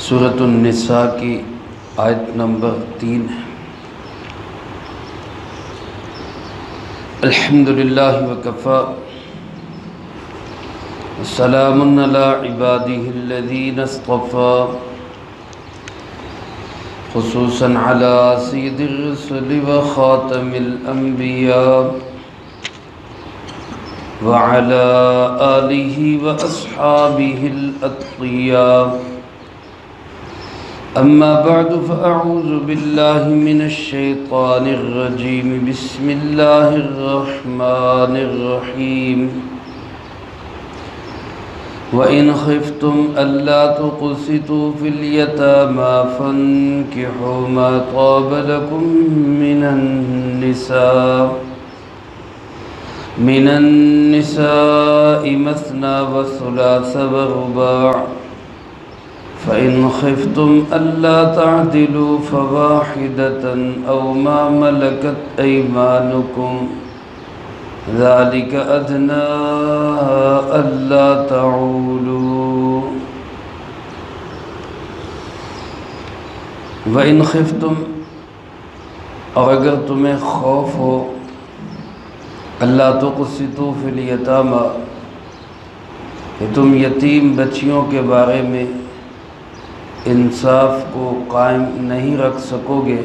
سورۃ النساء کی آیت نمبر 3 ہے۔ الحمدللہ وکفی وسلام علی عبادہ الذین اصطفی خصوصاً علی سید الرسل وخاتم الانبیاء وعلى آلہ واصحابہ الاتقیاء اما بعد فاعوذ باللہ من الشیطان الرجیم بسم اللہ الرحمن الرحیم وَإِنْ خِفْتُمْ أَلَّا تُقْسِطُوا فِي الْيَتَامَى فَانكِحُوا مَا طَابَ لَكُم مِّنَ النِّسَاءِ مَثْنَى وَثُلَاثَ وَرُبَاعَ فَإِنْ خِفْتُمْ أَلَّا تَعْدِلُوا فَوَاحِدَةً أَوْ مَا مَلَكَتْ أَيْمَانُكُمْ ذَلِكَ أَدْنَىٰ أَلَّا تَعُولُوا وَإِنْ خِفْتُمْ، اور اگر تمہیں خوف ہو، اللہ تقسطوا فی الیتامی، کہ تم یتیم بچیوں کے بارے میں انصاف کو قائم نہیں رکھ سکو گے،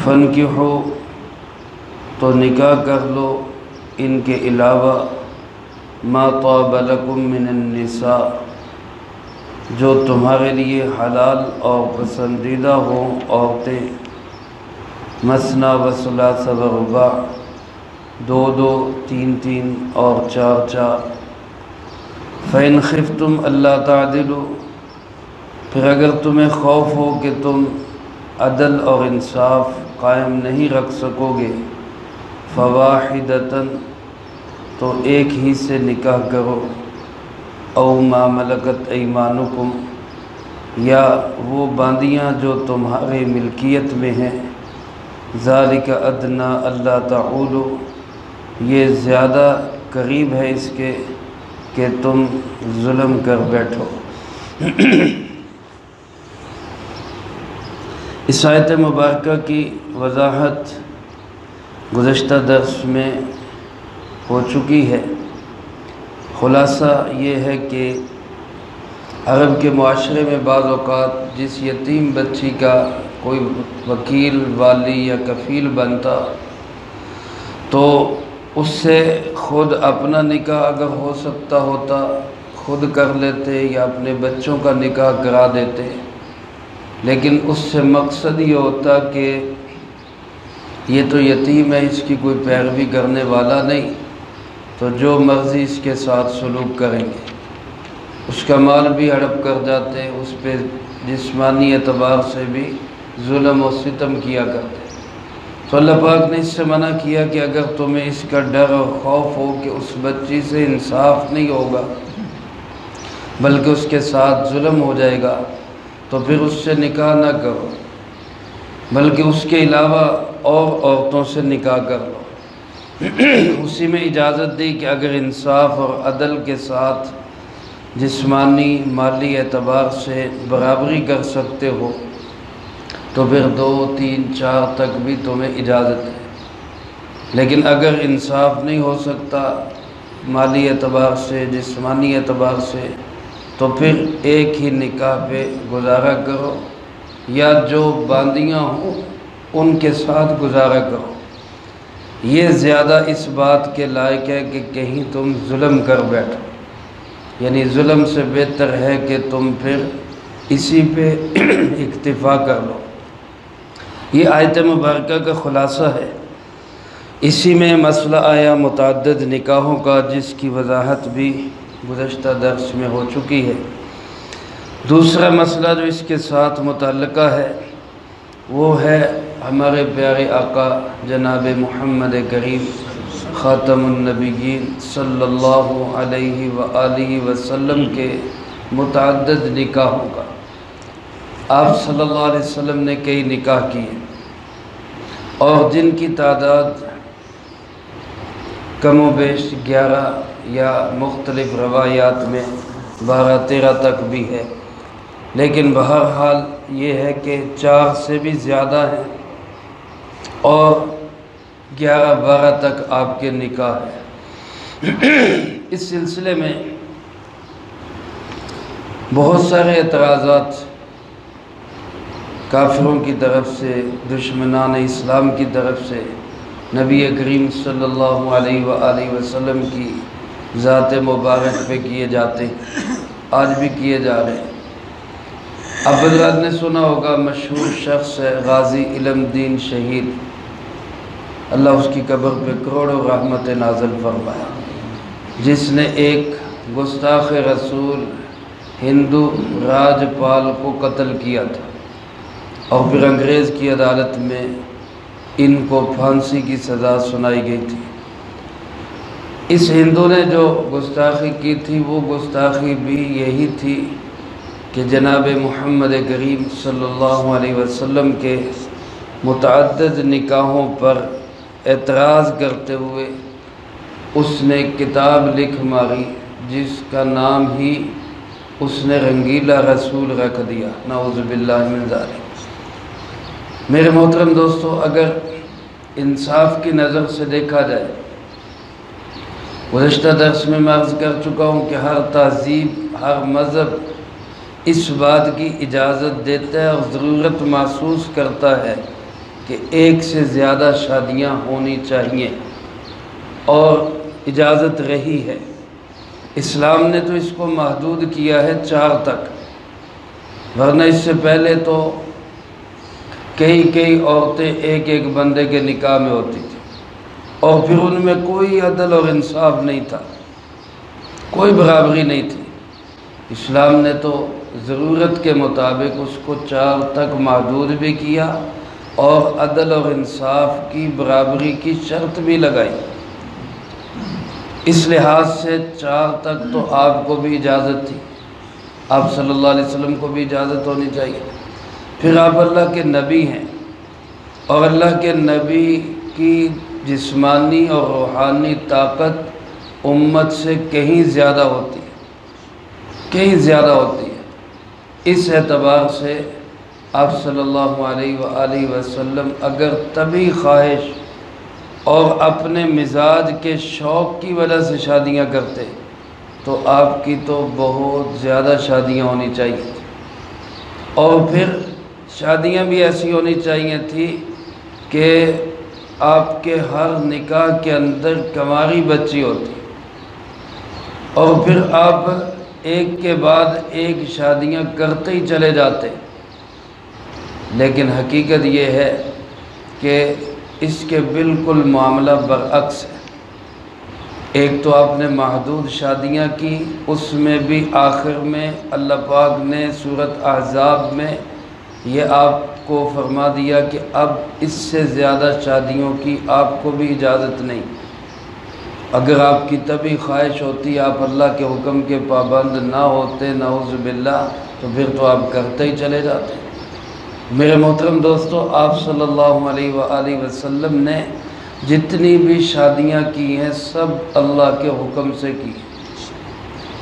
فانکحوا، تو نکاح کر لو ان کے علاوہ ما طاب لکم من النساء، جو تمہارے لیے حلال اور پسندیدہ ہوں عورتیں، مثنی و ثلاث و رباع، دو دو، تین تین اور چار چار، فإن خفتم اللہ تعدلوا، پھر اگر تمہیں خوف ہو کہ تم عدل اور انصاف قائم نہیں رکھ سکو گے، فواحدۃ، تو ایک ہی سے نکاح کرو، او ما ملکت ایمانکم، یا وہ باندیاں جو تمہارے ملکیت میں ہیں، ذالک ادنیٰ اللہ تعولوا، یہ زیادہ قریب ہے اس کے کہ تم ظلم کر بیٹھو۔ اس آیت مبارکہ کی وضاحت گزشتہ درس میں ہو چکی ہے۔ خلاصہ یہ ہے کہ عرب کے معاشرے میں بعض اوقات جس یتیم بچی کا کوئی وکیل، والی یا کفیل بنتا، تو اس سے خود اپنا نکاح اگر ہو سکتا ہوتا خود کر لیتے یا اپنے بچوں کا نکاح کرا دیتے، لیکن اس سے مقصد یہ ہوتا کہ یہ تو یتیم ہے، اس کی کوئی پیروی کرنے والا نہیں، تو جو مرضی اس کے ساتھ سلوک کریں گے، اس کا مال بھی ہڑپ کر جاتے، اس پہ جسمانی اعتبار سے بھی ظلم و ستم کیا کرتے۔ تو اللہ پاک نے اس سے منع کیا کہ اگر تمہیں اس کا ڈر اور خوف ہو کہ اس بچی سے انصاف نہیں ہوگا بلکہ اس کے ساتھ ظلم ہو جائے گا، تو پھر اس سے نکاح نہ کرو، بلکہ اس کے علاوہ اور عورتوں سے نکاح کر لو۔ اسی میں اجازت دی کہ اگر انصاف اور عدل کے ساتھ جسمانی مالی اعتبار سے برابری کر سکتے ہو تو پھر 2 3 4 تک بھی تمہیں اجازت ہے، لیکن اگر انصاف نہیں ہو سکتا مالی اعتبار سے، جسمانی اعتبار سے، تو پھر ایک ہی نکاح پہ گزارا کرو، یا جو باندیاں ہوں ان کے ساتھ گزارا کرو۔ یہ زیادہ اس بات کے لائق ہے کہ کہیں تم ظلم کر بیٹھو، یعنی ظلم سے بہتر ہے کہ تم پھر اسی پہ اکتفا کر لو۔ یہ آیت مبارکہ کا خلاصہ ہے۔ اسی میں مسئلہ آیا متعدد نکاحوں کا، جس کی وضاحت بھی گزشتہ درس میں ہو چکی ہے۔ دوسرا مسئلہ جو اس کے ساتھ متعلقہ ہے وہ ہے ہمارے پیارے آقا جناب محمد کریم خاتم النبیین صلی اللہ علیہ وآلہ وسلم کے متعدد نکاحوں کا۔ آپ صلی اللہ علیہ وسلم نے کئی نکاح کیے، اور جن کی تعداد کم و بیش 11 یا مختلف روایات میں 12-13 تک بھی ہے، لیکن بہرحال یہ ہے کہ 4 سے بھی زیادہ ہیں اور 11-12 تک آپ کے نکاح ہے۔ اس سلسلے میں بہت سارے اعتراضات کافروں کی طرف سے، دشمنان اسلام کی طرف سے نبی کریم صلی اللہ علیہ وآلہ وسلم کی ذات مبارک پہ کیے جاتے ہیں، آج بھی کیے جا رہے ہیں۔ اب حضرات نے سنا ہوگا، مشہور شخص ہے غازی علم دین شہید، اللہ اس کی قبر پہ کروڑوں رحمت نازل فرمایا، جس نے ایک گستاخ رسول ہندو راجپال کو قتل کیا تھا اور پھر انگریز کی عدالت میں ان کو پھانسی کی سزا سنائی گئی تھی۔ اس ہندو نے جو گستاخی کی تھی وہ گستاخی بھی یہی تھی کہ جناب محمد کریم صلی اللہ علیہ وسلم کے متعدد نکاحوں پر اعتراض کرتے ہوئے اس نے کتاب لکھ ماری جس کا نام ہی اس نے رنگیلا رسول رکھ دیا، نعوذ باللہ من ذالک۔ میرے محترم دوستو، اگر انصاف کی نظر سے دیکھا جائے، گزشتہ درس میں عرض کر چکا ہوں کہ ہر تہذیب، ہر مذہب اس بات کی اجازت دیتا ہے اور ضرورت محسوس کرتا ہے کہ ایک سے زیادہ شادیاں ہونی چاہیے، اور اجازت رہی ہے۔ اسلام نے تو اس کو محدود کیا ہے 4 تک، ورنہ اس سے پہلے تو کئی عورتیں ایک بندے کے نکاح میں ہوتی تھی، اور پھر ان میں کوئی عدل اور انصاف نہیں تھا، کوئی برابری نہیں تھی۔ اسلام نے تو ضرورت کے مطابق اس کو 4 تک محدود بھی کیا اور عدل اور انصاف کی برابری کی شرط بھی لگائی۔ اس لحاظ سے 4 تک تو آپ کو بھی اجازت تھی، آپ صلی اللہ علیہ وسلم کو بھی اجازت ہونی چاہیے۔ پھر آپ اللہ کے نبی ہیں، اور اللہ کے نبی کی جسمانی اور روحانی طاقت امت سے کہیں زیادہ ہوتی ہے، کہیں زیادہ ہوتی ہے۔ اس اعتبار سے آپ صلی اللہ علیہ وآلہ وسلم اگر طبعی خواہش اور اپنے مزاج کے شوق کی وجہ سے شادیاں کرتے تو آپ کی تو بہت زیادہ شادیاں ہونی چاہیے تھی، اور پھر شادیاں بھی ایسی ہونی چاہیے تھی کہ آپ کے ہر نکاح کے اندر کنواری بچی ہوتی، اور پھر آپ ایک کے بعد ایک شادیاں کرتے ہی چلے جاتے۔ لیکن حقیقت یہ ہے کہ اس کے بالکل معاملہ برعکس ہے۔ ایک تو آپ نے محدود شادیاں کی، اس میں بھی آخر میں اللہ پاک نے سورۃ احزاب میں یہ آپ کو فرما دیا کہ اب اس سے زیادہ شادیوں کی آپ کو بھی اجازت نہیں۔ اگر آپ کی طبعی خواہش ہوتی، آپ اللہ کے حکم کے پابند نہ ہوتے، نعوذ باللہ، تو پھر تو آپ کرتے ہی چلے جاتے۔ میرے محترم دوستو، آپ صلی اللہ علیہ وآلہ وسلم نے جتنی بھی شادیاں کی ہیں سب اللہ کے حکم سے کی،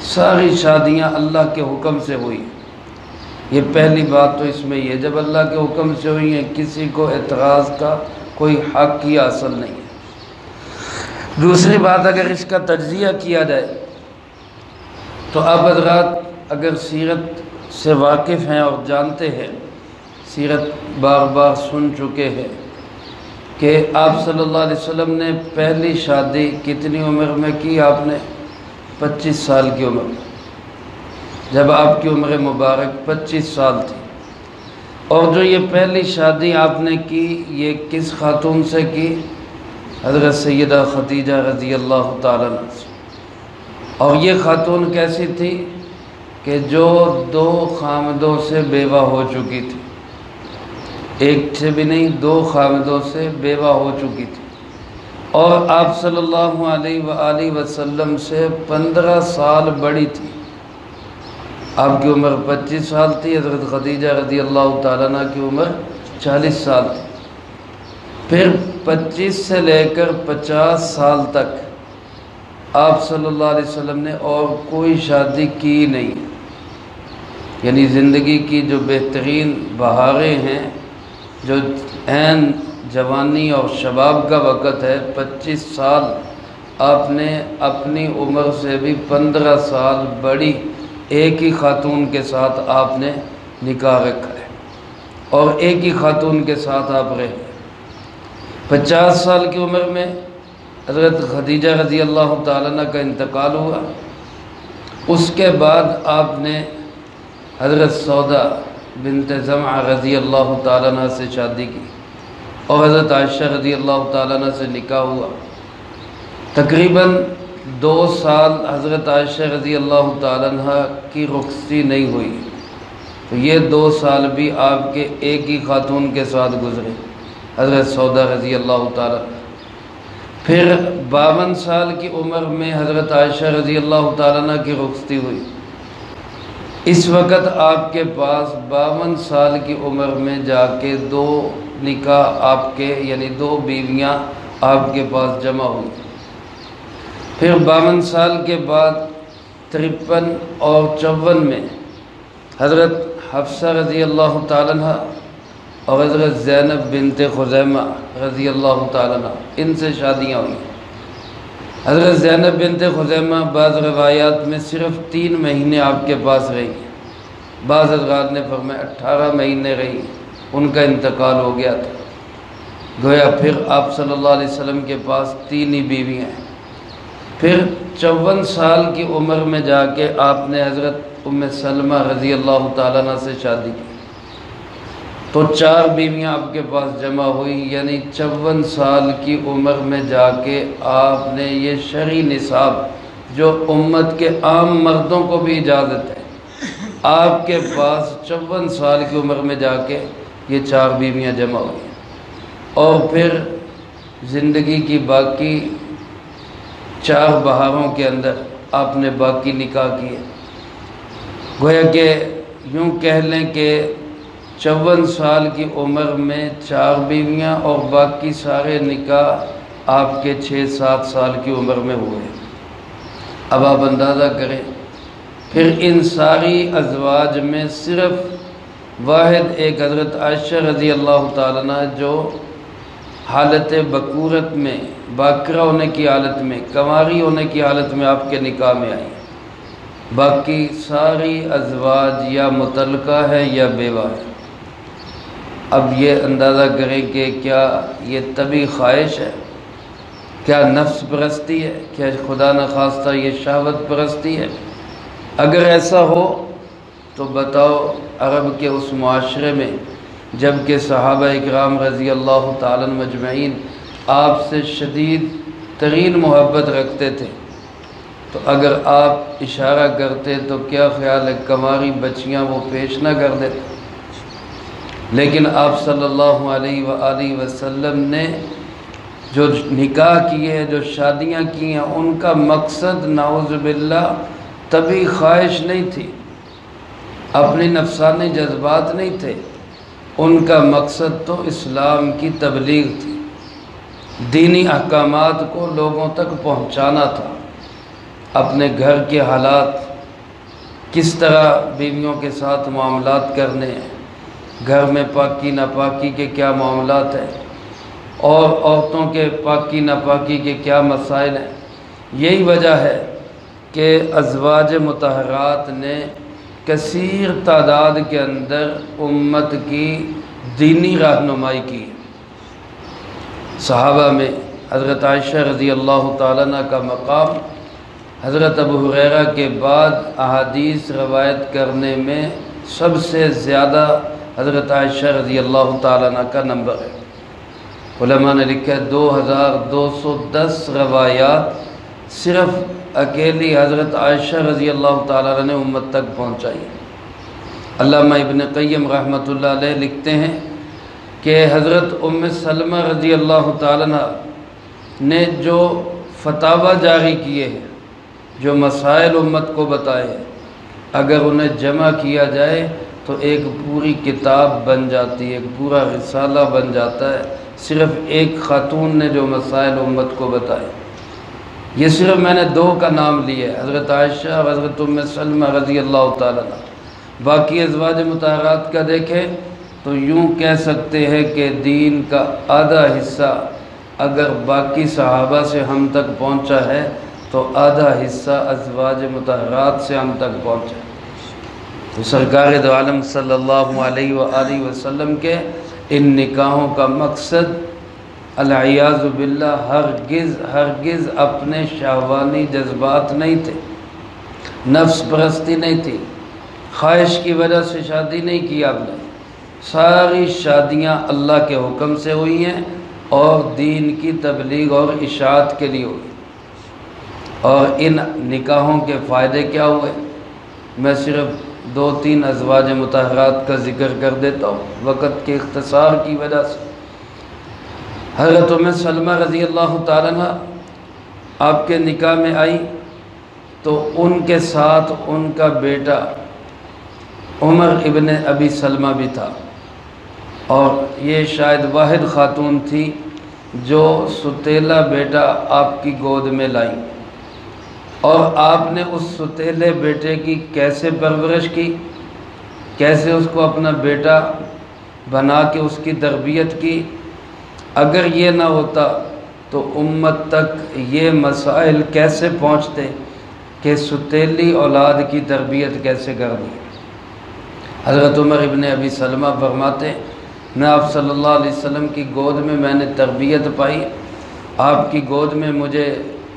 ساری شادیاں اللہ کے حکم سے ہوئی۔ یہ پہلی بات تو اس میں یہ، جب اللہ کے حکم سے ہوئی ہیں کسی کو اعتراض کا کوئی حق ہی حاصل نہیں ہے۔ دوسری بات، اگر اس کا تجزیہ کیا جائے تو آپ حضرات اگر سیرت سے واقف ہیں اور جانتے ہیں، سیرت بار بار سن چکے ہیں کہ آپ صلی اللہ علیہ وسلم نے پہلی شادی کتنی عمر میں کی؟ آپ نے 25 سال کی عمر میں، جب آپ کی عمر مبارک 25 سال تھی۔ اور جو یہ پہلی شادی آپ نے کی یہ کس خاتون سے کی؟ حضرت سیدہ خدیجہ رضی اللہ تعالیٰ عنہ سے۔ اور یہ خاتون کیسی تھی کہ جو 2 خامدوں سے بیوہ ہو چکی تھی، ایک سے بھی نہیں 2 خامدوں سے بیوہ ہو چکی تھی، اور آپ صلی اللہ علیہ وآلہ وسلم سے 15 سال بڑی تھی۔ آپ کی عمر 25 سال تھی، حضرت خدیجہ رضی اللہ تعالیٰ عنہ کی عمر 40 سال تھی۔ پھر 25 سے لے کر 50 سال تک آپ صلی اللہ علیہ وسلم نے اور کوئی شادی کی نہیں، یعنی زندگی کی جو بہترین بہاریں ہیں، جو عین جوانی اور شباب کا وقت ہے، 25 سال آپ نے اپنی عمر سے بھی 15 سال بڑی ایک ہی خاتون کے ساتھ آپ نے نکاح رکھا ہے اور ایک ہی خاتون کے ساتھ آپ رہے۔ 50 سال کی عمر میں حضرت خدیجہ رضی اللہ تعالیٰ عنہ کا انتقال ہوا۔ اس کے بعد آپ نے حضرت سودا بنت زمعہ رضی اللہ تعالیٰ عنہ سے شادی کی اور حضرت عائشہ رضی اللہ تعالیٰ عنہ سے نکاح ہوا۔ تقریباً 2 سال حضرت عائشہ رضی اللہ تعالیٰ عنہ کی رخصتی نہیں ہوئی، تو یہ 2 سال بھی آپ کے ایک ہی خاتون کے ساتھ گزرے، حضرت سودا رضی اللہ تعالیٰ عنہ۔ پھر 52 سال کی عمر میں حضرت عائشہ رضی اللہ تعالیٰ عنہ کی رخصتی ہوئی۔ اس وقت آپ کے پاس 52 سال کی عمر میں جا کے 2 نکاح آپ کے، یعنی 2 بیویاں آپ کے پاس جمع ہوئی۔ پھر 52 سال کے بعد 53 اور 54 میں حضرت حفصہ رضی اللہ تعالیٰ عنہ اور حضرت زینب بنت خزیمہ رضی اللہ تعالیٰ عنہ، ان سے شادیاں ہوئیں۔ حضرت زینب بنت خزیمہ بعض روایات میں صرف 3 مہینے آپ کے پاس رہی، بعض حضرات نے فرمایا 18 مہینے رہی، ان کا انتقال ہو گیا تھا۔ گویا پھر آپ صلی اللہ علیہ وسلم کے پاس 3 ہی بیویاں ہیں۔ پھر 54 سال کی عمر میں جا کے آپ نے حضرت ام سلمہ رضی اللہ تعالیٰ عنہ سے شادی کی، تو 4 بیویاں آپ کے پاس جمع ہوئی، یعنی 54 سال کی عمر میں جا کے آپ نے یہ شرعی نصاب جو امت کے عام مردوں کو بھی اجازت ہے، آپ کے پاس 54 سال کی عمر میں جا کے یہ 4 بیویاں جمع ہوئی، اور پھر زندگی کی باقی 4 بہاروں کے اندر آپ نے باقی نکاح کیے۔ گویا کہ یوں کہہ لیں کہ 54 سال کی عمر میں 4 بیویاں اور باقی سارے نکاح آپ کے 6-7 سال کی عمر میں ہوئے۔ اب آپ اندازہ کریں، پھر ان ساری ازواج میں صرف واحد ایک حضرت عائشہ رضی اللہ تعالیٰ عنہ جو حالت بکورت میں، باکرہ ہونے کی حالت میں، کنواری ہونے کی حالت میں آپ کے نکاح میں آئی، باقی ساری ازواج یا مطلقہ ہے یا بیوہ ہے۔ اب یہ اندازہ کریں کہ کیا یہ طبی خواہش ہے، کیا نفس پرستی ہے، کیا خدا نخواستہ یہ شہوت پرستی ہے؟ اگر ایسا ہو تو بتاؤ، عرب کے اس معاشرے میں جب کہ صحابہ اکرام رضی اللہ تعالیٰ مجمعین آپ سے شدید ترین محبت رکھتے تھے، تو اگر آپ اشارہ کرتے تو کیا خیال ہے کنواری بچیاں وہ پیش نہ کر دیتے؟ لیکن آپ صلی اللہ علیہ وآلہ وسلم نے جو نکاح کیے ہیں، جو شادیاں کی ہیں، ان کا مقصد نعوذ باللہ طبی خواہش نہیں تھی، اپنی نفسانی جذبات نہیں تھے، ان کا مقصد تو اسلام کی تبلیغ تھی، دینی احکامات کو لوگوں تک پہنچانا تھا، اپنے گھر کے حالات، کس طرح بیویوں کے ساتھ معاملات کرنے ہیں، گھر میں پاکی ناپاکی کے کیا معاملات ہیں، اور عورتوں کے پاکی ناپاکی کے کیا مسائل ہیں۔ یہی وجہ ہے کہ ازواج مطہرات نے کثیر تعداد کے اندر امت کی دینی رہنمائی کی۔ صحابہ میں حضرت عائشہ رضی اللہ تعالیٰ عنہ کا مقام حضرت ابو ہریرہ کے بعد احادیث روایت کرنے میں سب سے زیادہ حضرت عائشہ رضی اللہ تعالیٰ عنہ کا نمبر ہے۔ علماء نے لکھا ہے 2210 روایات صرف اکیلی حضرت عائشہ رضی اللہ تعالیٰ عنہ نے امت تک پہنچائی۔ علامہ ابن قیم رحمۃ اللہ علیہ لکھتے ہیں کہ حضرت ام سلمہ رضی اللہ تعالیٰ عنہ نے جو فتاوی جاری کیے ہیں، جو مسائل امت کو بتائے ہیں، اگر انہیں جمع کیا جائے تو ایک پوری کتاب بن جاتی ہے، ایک پورا رسالہ بن جاتا ہے، صرف ایک خاتون نے جو مسائل امت کو بتائے۔ یہ صرف میں نے 2 کا نام لیا ہے، حضرت عائشہ اور حضرت ام سلمہ رضی اللہ تعالیٰ عنہ۔ باقی ازواج مطہرات کا دیکھیں تو یوں کہہ سکتے ہیں کہ دین کا آدھا حصہ اگر باقی صحابہ سے ہم تک پہنچا ہے تو آدھا حصہ ازواج مطہرات سے ہم تک پہنچا ہے۔ تو سرکار دو عالم صلی اللہ علیہ وآلہ وسلم کے ان نکاحوں کا مقصد العیاذ باللہ ہرگز اپنے شہوانی جذبات نہیں تھے، نفس پرستی نہیں تھی، خواہش کی وجہ سے شادی نہیں کی آپ نے۔ ساری شادیاں اللہ کے حکم سے ہوئی ہیں اور دین کی تبلیغ اور اشاعت کے لیے ہوئی۔ اور ان نکاحوں کے فائدے کیا ہوئے؟ میں صرف 2-3 ازواج مطہرات کا ذکر کر دیتا ہوں وقت کے اختصار کی وجہ سے۔ حضرت ام سلمہ رضی اللہ تعالیٰ عنہ آپ کے نکاح میں آئی تو ان کے ساتھ ان کا بیٹا عمر ابن ابی سلمہ بھی تھا، اور یہ شاید واحد خاتون تھی جو ستیلا بیٹا آپ کی گود میں لائی، اور آپ نے اس ستیلے بیٹے کی کیسے پرورش کی، کیسے اس کو اپنا بیٹا بنا کے اس کی تربیت کی۔ اگر یہ نہ ہوتا تو امت تک یہ مسائل کیسے پہنچتے کہ ستیلی اولاد کی تربیت کیسے کرنی۔ حضرت عمر ابن ابی سلمہ فرماتے میں آپ صلی اللہ علیہ وسلم کی گود میں نے تربیت پائی، آپ کی گود میں مجھے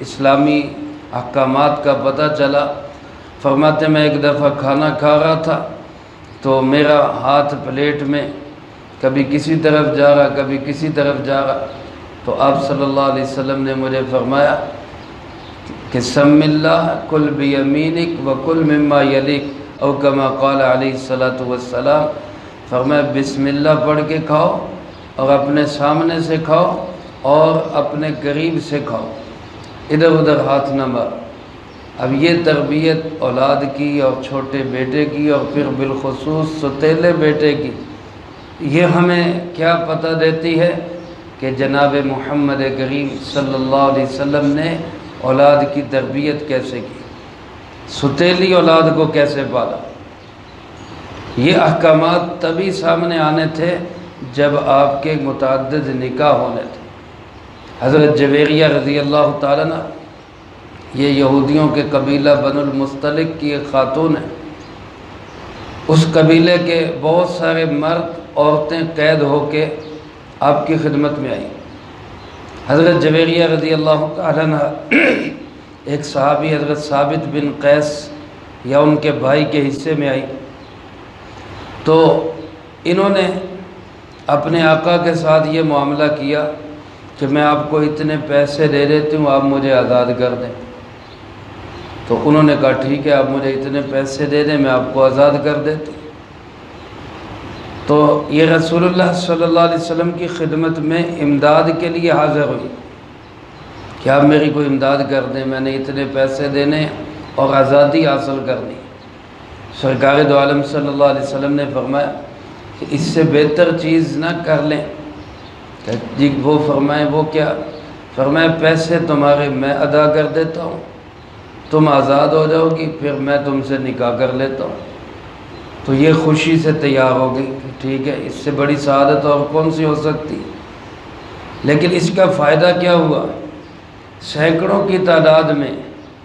اسلامی احکامات کا پتہ چلا۔ فرماتے میں ایک دفعہ کھانا کھا رہا تھا تو میرا ہاتھ پلیٹ میں کبھی کسی طرف جا رہا کبھی کسی طرف جا رہا، تو آپ صلی اللہ علیہ وسلم نے مجھے فرمایا کہ سم اللہ کل بیمینک وکل مما یلیک، او کما قال علیہ الصلاۃ والسلام۔ فرمایا بسم اللہ پڑھ کے کھاؤ اور اپنے سامنے سے کھاؤ اور اپنے قریب سے کھاؤ، ادھر ادھر ہاتھ نہ مار۔ اب یہ تربیت اولاد کی اور چھوٹے بیٹے کی اور پھر بالخصوص ستیلے بیٹے کی، یہ ہمیں کیا پتہ دیتی ہے کہ جناب محمد کریم صلی اللہ علیہ وسلم نے اولاد کی تربیت کیسے کی، ستیلی اولاد کو کیسے پالا۔ یہ احکامات تبھی سامنے آنے تھے جب آپ کے متعدد نکاح ہونے تھے۔ حضرت جویریہ رضی اللہ تعالیٰ عنہ، یہ یہودیوں کے قبیلہ بنو المصطلق کی ایک خاتون ہے، اس قبیلے کے بہت سارے مرد عورتیں قید ہو کے آپ کی خدمت میں آئی۔ حضرت جویریہ رضی اللہ تعالیٰ عنہ ایک صحابی حضرت ثابت بن قیس یا ان کے بھائی کے حصے میں آئی، تو انہوں نے اپنے آقا کے ساتھ یہ معاملہ کیا کہ میں آپ کو اتنے پیسے دے دیتی ہوں، آپ مجھے آزاد کر دیں۔ تو انہوں نے کہا ٹھیک ہے، آپ مجھے اتنے پیسے دے دیں، میں آپ کو آزاد کر دیتی ہوں۔ تو یہ رسول اللہ صلی اللہ علیہ وسلم کی خدمت میں امداد کے لیے حاضر ہوئی کہ آپ میری کوئی امداد کر دیں، میں نے اتنے پیسے دینے اور آزادی حاصل کرنی۔ سرکار دو عالم صلی اللہ علیہ وسلم نے فرمایا کہ اس سے بہتر چیز نہ کر لیں۔ کہ جی وہ فرمائیں وہ کیا؟ فرمایا پیسے تمہارے میں ادا کر دیتا ہوں، تم آزاد ہو جاؤ گی، پھر میں تم سے نکاح کر لیتا ہوں۔ تو یہ خوشی سے تیار ہو گئی کہ ٹھیک ہے، اس سے بڑی سعادت اور کون سی ہو سکتی۔ لیکن اس کا فائدہ کیا ہوا؟ سینکڑوں کی تعداد میں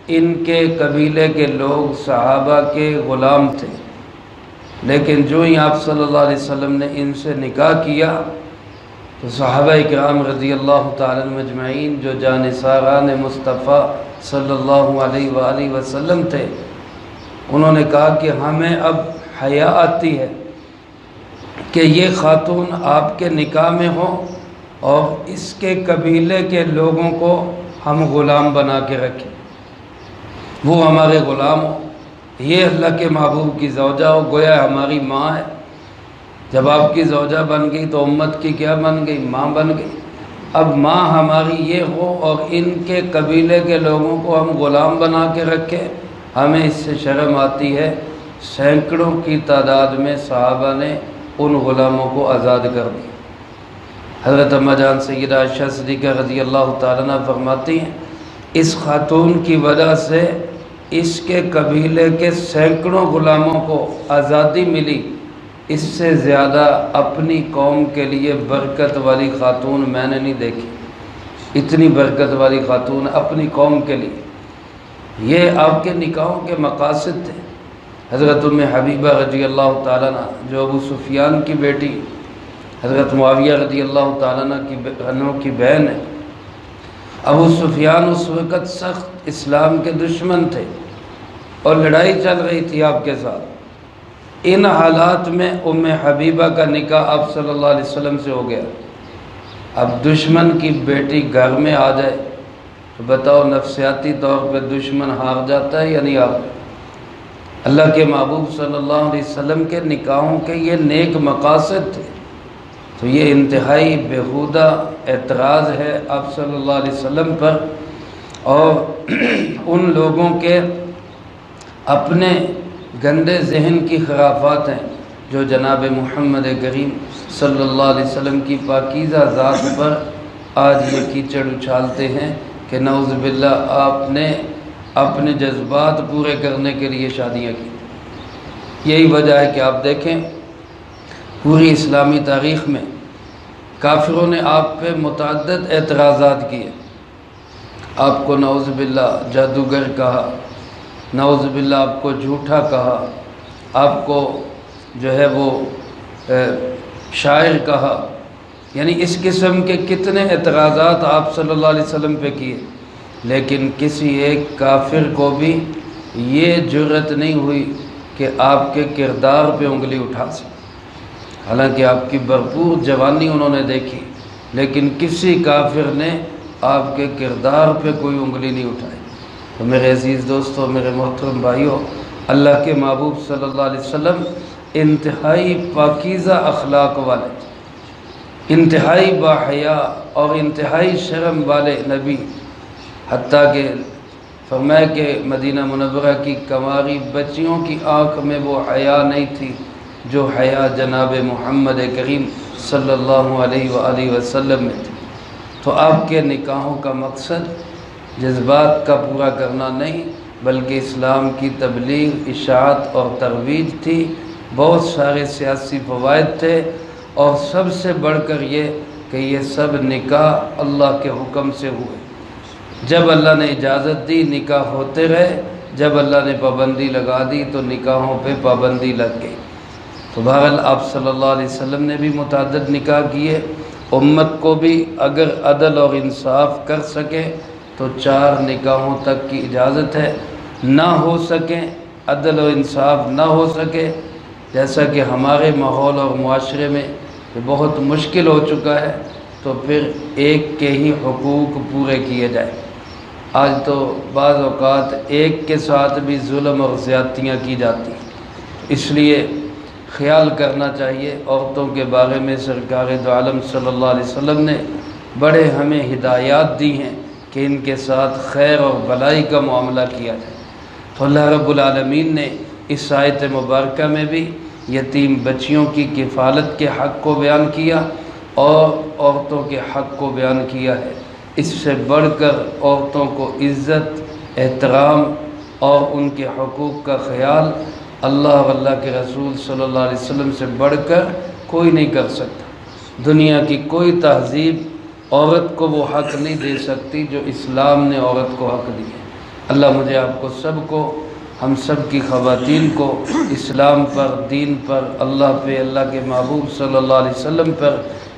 ان کے قبیلے کے لوگ صحابہ کے غلام تھے، لیکن جو ہی آپ صلی اللہ علیہ وسلم نے ان سے نکاح کیا تو صحابہ اکرام رضی اللہ تعالیٰ عنہم اجمعین جو جانثاران مصطفیٰ صلی اللہ علیہ وآلہ وسلم تھے، انہوں نے کہا کہ ہمیں اب حیا آتی ہے کہ یہ خاتون آپ کے نکاح میں ہو اور اس کے قبیلے کے لوگوں کو ہم غلام بنا کے رکھیں، وہ ہمارے غلام ہو، یہ اللہ کے محبوب کی زوجہ ہو، گویا ہماری ماں ہے۔ جب آپ کی زوجہ بن گئی تو امت کی کیا بن گئی؟ ماں بن گئی۔ اب ماں ہماری یہ ہو اور ان کے قبیلے کے لوگوں کو ہم غلام بنا کے رکھیں، ہمیں اس سے شرم آتی ہے۔ سینکڑوں کی تعداد میں صحابہ نے ان غلاموں کو آزاد کر دیا۔ حضرت اماں جان سیدہ عائشہ صدیقہ رضی اللہ تعالیٰ عنہ فرماتی ہیں اس خاتون کی وجہ سے اس کے قبیلے کے سینکڑوں غلاموں کو آزادی ملی، اس سے زیادہ اپنی قوم کے لیے برکت والی خاتون میں نے نہیں دیکھی۔ اتنی برکت والی خاتون اپنی قوم کے لیے۔ یہ آپ کے نکاحوں کے مقاصد تھے۔ حضرت ام حبیبہ رضی اللہ تعالیٰ عنہ جو ابو سفیان کی بیٹی حضرت معاویہ رضی اللہ تعالیٰ عنہ کی بہن ہے، ابو سفیان اس وقت سخت اسلام کے دشمن تھے اور لڑائی چل رہی تھی آپ کے ساتھ۔ ان حالات میں ام حبیبہ کا نکاح آپ صلی اللہ علیہ وسلم سے ہو گیا۔ اب دشمن کی بیٹی گھر میں آ جائے تو بتاؤ نفسیاتی طور پہ دشمن ہار جاتا ہے یا نہیں ہارتا؟ اللہ کے محبوب صلی اللہ علیہ وسلم کے نکاحوں کے یہ نیک مقاصد تھے، تو یہ انتہائی بیہودہ اعتراض ہے آپ صلی اللہ علیہ وسلم پر اور ان لوگوں کے اپنے گندے ذہن کی خرافات ہیں جو جناب محمد کریم صلی اللہ علیہ وسلم کی پاکیزہ ذات پر آج یہ کیچڑ اچھالتے ہیں کہ نعوذ باللہ آپ نے اپنے جذبات پورے کرنے کے لیے شادیاں کی۔ یہی وجہ ہے کہ آپ دیکھیں پوری اسلامی تاریخ میں کافروں نے آپ پہ متعدد اعتراضات کیے، آپ کو نعوذ باللہ جادوگر کہا، نعوذ باللہ آپ کو جھوٹا کہا، آپ کو جو ہے وہ شاعر کہا، یعنی اس قسم کے کتنے اعتراضات آپ صلی اللہ علیہ وسلم پہ کیے، لیکن کسی ایک کافر کو بھی یہ جرأت نہیں ہوئی کہ آپ کے کردار پہ انگلی اٹھا سکے۔ حالانکہ آپ کی بھرپور جوانی انہوں نے دیکھی، لیکن کسی کافر نے آپ کے کردار پہ کوئی انگلی نہیں اٹھائی۔ تو میرے عزیز دوستو، میرے محترم بھائیوں، اللہ کے محبوب صلی اللہ علیہ وسلم انتہائی پاکیزہ اخلاق والے تھے، انتہائی باحیا اور انتہائی شرم والے نبی، حتیٰ کہ فرمایا کہ مدینہ منورہ کی کنواری بچیوں کی آنکھ میں وہ حیا نہیں تھی جو حیا جناب محمد کریم صلی اللہ علیہ وآلہ وسلم میں تھی۔ تو آپ کے نکاحوں کا مقصد جذبات کا پورا کرنا نہیں بلکہ اسلام کی تبلیغ، اشاعت اور ترویج تھی۔ بہت سارے سیاسی فوائد تھے اور سب سے بڑھ کر یہ کہ یہ سب نکاح اللہ کے حکم سے ہوئے۔ جب اللہ نے اجازت دی نکاح ہوتے رہے، جب اللہ نے پابندی لگا دی تو نکاحوں پہ پابندی لگ گئی۔ تو بہرحال آپ صلی اللہ علیہ وسلم نے بھی متعدد نکاح کیے، امت کو بھی اگر عدل اور انصاف کر سکے تو 4 نکاحوں تک کی اجازت ہے، نہ ہو سکیں عدل و انصاف نہ ہو سکے، جیسا کہ ہمارے ماحول اور معاشرے میں یہ بہت مشکل ہو چکا ہے، تو پھر ایک کے ہی حقوق پورے کیے جائیں۔ آج تو بعض اوقات ایک کے ساتھ بھی ظلم اور زیادتیاں کی جاتی ہیں، اس لیے خیال کرنا چاہیے عورتوں کے بارے میں۔ سرکار دو عالم صلی اللہ علیہ وسلم نے بڑے ہمیں ہدایات دی ہیں کہ ان کے ساتھ خیر اور بھلائی کا معاملہ کیا جائے۔ تو اللہ رب العالمین نے اس آیت مبارکہ میں بھی یتیم بچیوں کی کفالت کے حق کو بیان کیا اور عورتوں کے حق کو بیان کیا ہے۔ اس سے بڑھ کر عورتوں کو عزت، احترام اور ان کے حقوق کا خیال اللہ اور اللہ کے رسول صلی اللہ علیہ وسلم سے بڑھ کر کوئی نہیں کر سکتا۔ دنیا کی کوئی تہذیب عورت کو وہ حق نہیں دے سکتی جو اسلام نے عورت کو حق دی ہے۔ اللہ مجھے آپ کو سب کو، ہم سب کی خواتین کو اسلام پر، دین پر، اللہ پہ، اللہ کے محبوب صلی اللہ علیہ وسلم پر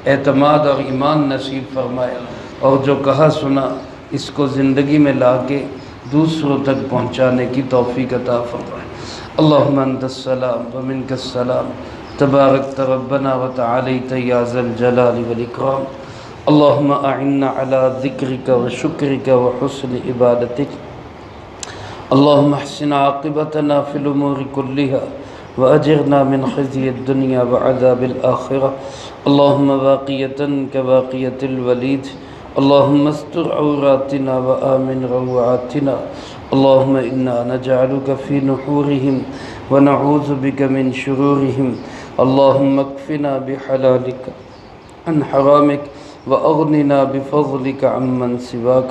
اعتماد اور ایمان نصیب فرمائے، اور جو کہا سنا اس کو زندگی میں لا کے دوسروں تک پہنچانے کی توفیق عطا فرمائے۔ اللہم انت السلام ومنک السلام، تبارکت ربنا وتعالیت یا ذا الجلال والاکرام۔ اللہم اعنا علی ذکرک وشکرک وحسن عبادتک۔ اللہم احسن عاقبتنا فی الامور کلها واجرنا من خزی الدنیا وعذاب الآخرہ۔ اللہم باقیتا کباقیت الولید، اللہم استر عوراتنا وآمن روعاتنا۔ اللہم انا نجعلک فی نحورہم ونعوذ بک من شرورہم۔ اللہم اکفنا بحلالک عن حرامک واغننا بفضلک عمن سواک۔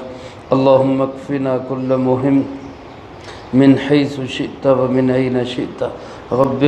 اللہم اکفنا کل مہم من حيث شئت ومن أين شئت رب